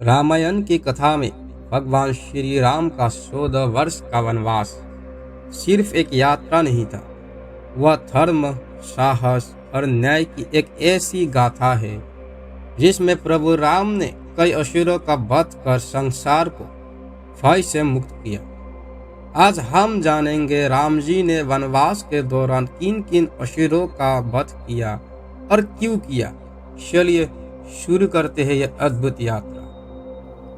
रामायण की कथा में भगवान श्री राम का 14 वर्ष का वनवास सिर्फ एक यात्रा नहीं था। वह धर्म, साहस और न्याय की एक ऐसी गाथा है जिसमें प्रभु राम ने कई असुरों का वध कर संसार को भय से मुक्त किया। आज हम जानेंगे राम जी ने वनवास के दौरान किन किन असुरों का वध किया और क्यों किया। चलिए शुरू करते हैं यह अद्भुत यात्रा।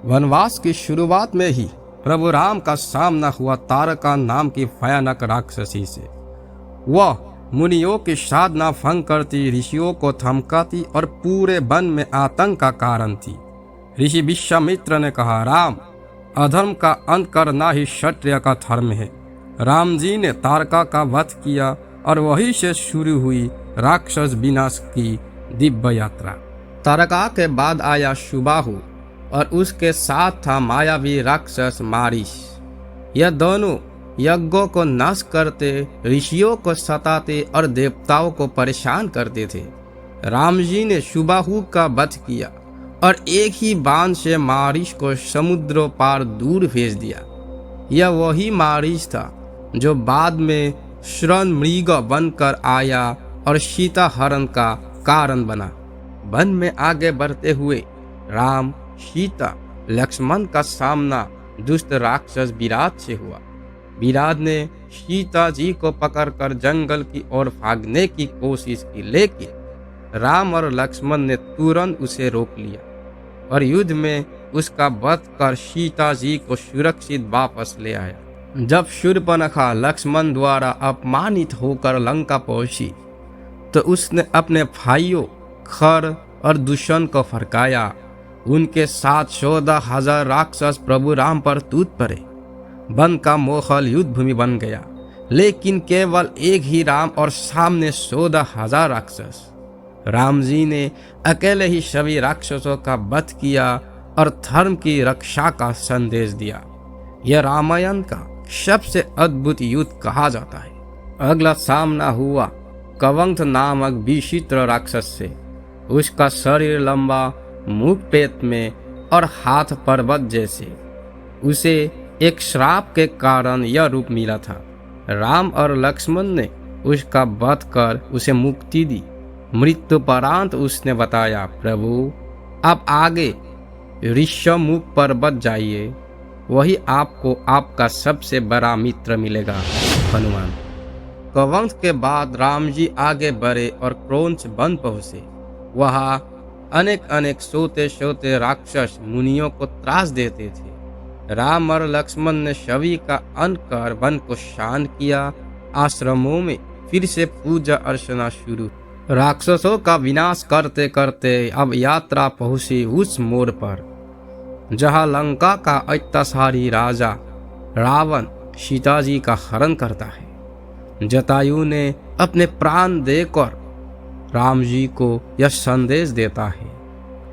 वनवास की शुरुआत में ही प्रभु राम का सामना हुआ तारका नाम की भयानक राक्षसी से। वह मुनियों की साधना भंग करती, ऋषियों को धमकाती और पूरे वन में आतंक का कारण थी। ऋषि विश्वामित्र ने कहा, राम, अधर्म का अंत करना ही क्षत्रिय का धर्म है। राम जी ने तारका का वध किया और वहीं से शुरू हुई राक्षस विनाश की दिव्य यात्रा। तारका के बाद आया सुबाहु और उसके साथ था मायावी राक्षस मारीच। यह दोनों यज्ञों को नष्ट करते, ऋषियों को सताते और देवताओं को परेशान करते थे। राम जी ने सुबाहु का वध किया और एक ही बाण से मारीच को समुद्रों पार दूर भेज दिया। यह वही मारीच था जो बाद में श्रवण मृग बनकर आया और सीता हरण का कारण बना। वन में आगे बढ़ते हुए राम, सीता, लक्ष्मण का सामना दुष्ट राक्षस विराट से हुआ। विराट ने सीता जी को पकड़कर जंगल की ओर भागने की कोशिश की, लेकिन राम और लक्ष्मण ने तुरंत उसे रोक लिया और युद्ध में उसका वध कर सीता जी को सुरक्षित वापस ले आया। जब शूर्पणखा लक्ष्मण द्वारा अपमानित होकर लंका पहुंची तो उसने अपने भाइयों खर और दुष्यंत को फरकाया। उनके साथ 14,000 राक्षस प्रभु राम पर टूट पड़े। वन का माहौल युद्ध भूमि बन गया, लेकिन केवल एक ही राम और सामने 14,000 राक्षस। राम जी ने अकेले ही सभी राक्षसों का वध किया और धर्म की रक्षा का संदेश दिया। यह रामायण का सबसे अद्भुत युद्ध कहा जाता है। अगला सामना हुआ कवंथ नामक विचित्र राक्षस से। उसका शरीर लंबा, मुख पेट में और हाथ पर्वत जैसे। उसे एक श्राप के कारण यह रूप मिला था। राम और लक्ष्मण ने उसका वध कर उसे मुक्ति दी। मृत्युपरांत उसने बताया, प्रभु, आप आगे ऋष्यमुख पर्वत जाइए, वही आपको आपका सबसे बड़ा मित्र मिलेगा। हनुमान। कवंथ के बाद राम जी आगे बढ़े और क्रौंच वन पहुंचे। वहां अनेक सोते सोते राक्षस मुनियों को त्रास देते थे। राम और लक्ष्मण ने सभी का अंत कर वन को शांत किया। आश्रमों में फिर से पूजा अर्चना शुरू। राक्षसों का विनाश करते करते अब यात्रा पहुंची उस मोड़ पर जहां लंका का अत्याचारी राजा रावण सीता जी का हरण करता है। जटायु ने अपने प्राण देकर राम जी को यह संदेश देता है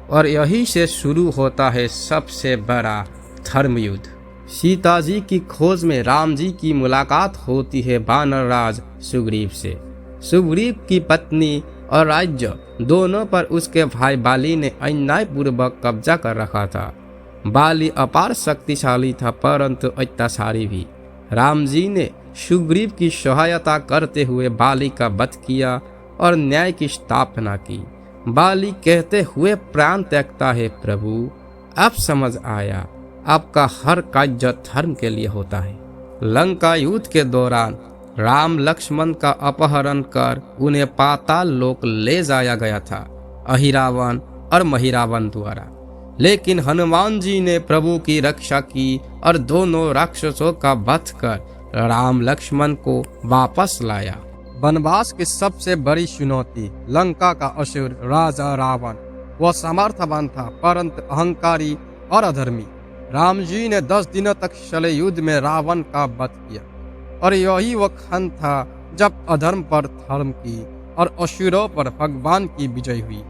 और यही से शुरू होता है सबसे बड़ा धर्म युद्ध। सीता जी की खोज में राम जी की मुलाकात होती है वानर राज सुग्रीव से। सुग्रीव की पत्नी और राज्य दोनों पर उसके भाई बाली ने अन्यायपूर्वक कब्जा कर रखा था। बाली अपार शक्तिशाली था परंतु अत्याचारी भी। राम जी ने सुग्रीव की सहायता करते हुए बाली का वध किया और न्याय की स्थापना की। बाली कहते हुए प्राण त्यागता है, प्रभु, अब समझ आया, आपका हर कार्य धर्म के लिए होता है। लंका युद्ध के दौरान राम लक्ष्मण का अपहरण कर उन्हें पाताल लोक ले जाया गया था अहिरावण और महिरावण द्वारा, लेकिन हनुमान जी ने प्रभु की रक्षा की और दोनों राक्षसों का वध कर राम लक्ष्मण को वापस लाया। वनवास की सबसे बड़ी चुनौती लंका का असुर राजा रावण। वह समर्थवान था परंतु अहंकारी और अधर्मी। राम जी ने 10 दिनों तक चले युद्ध में रावण का वध किया और यही वह क्षण था जब अधर्म पर धर्म की और असुरों पर भगवान की विजय हुई।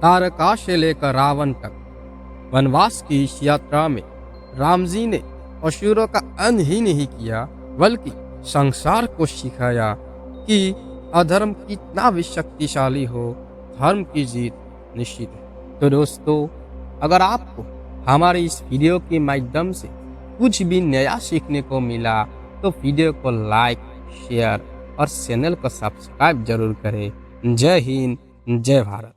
तारका से लेकर रावण तक वनवास की इस यात्रा में राम जी ने असुरों का अंत ही नहीं किया बल्कि संसार को सिखाया कि अधर्म कितना भी शक्तिशाली हो, धर्म की जीत निश्चित है। तो दोस्तों, अगर आपको हमारे इस वीडियो के माध्यम से कुछ भी नया सीखने को मिला तो वीडियो को लाइक, शेयर और चैनल को सब्सक्राइब जरूर करें। जय हिंद, जय भारत।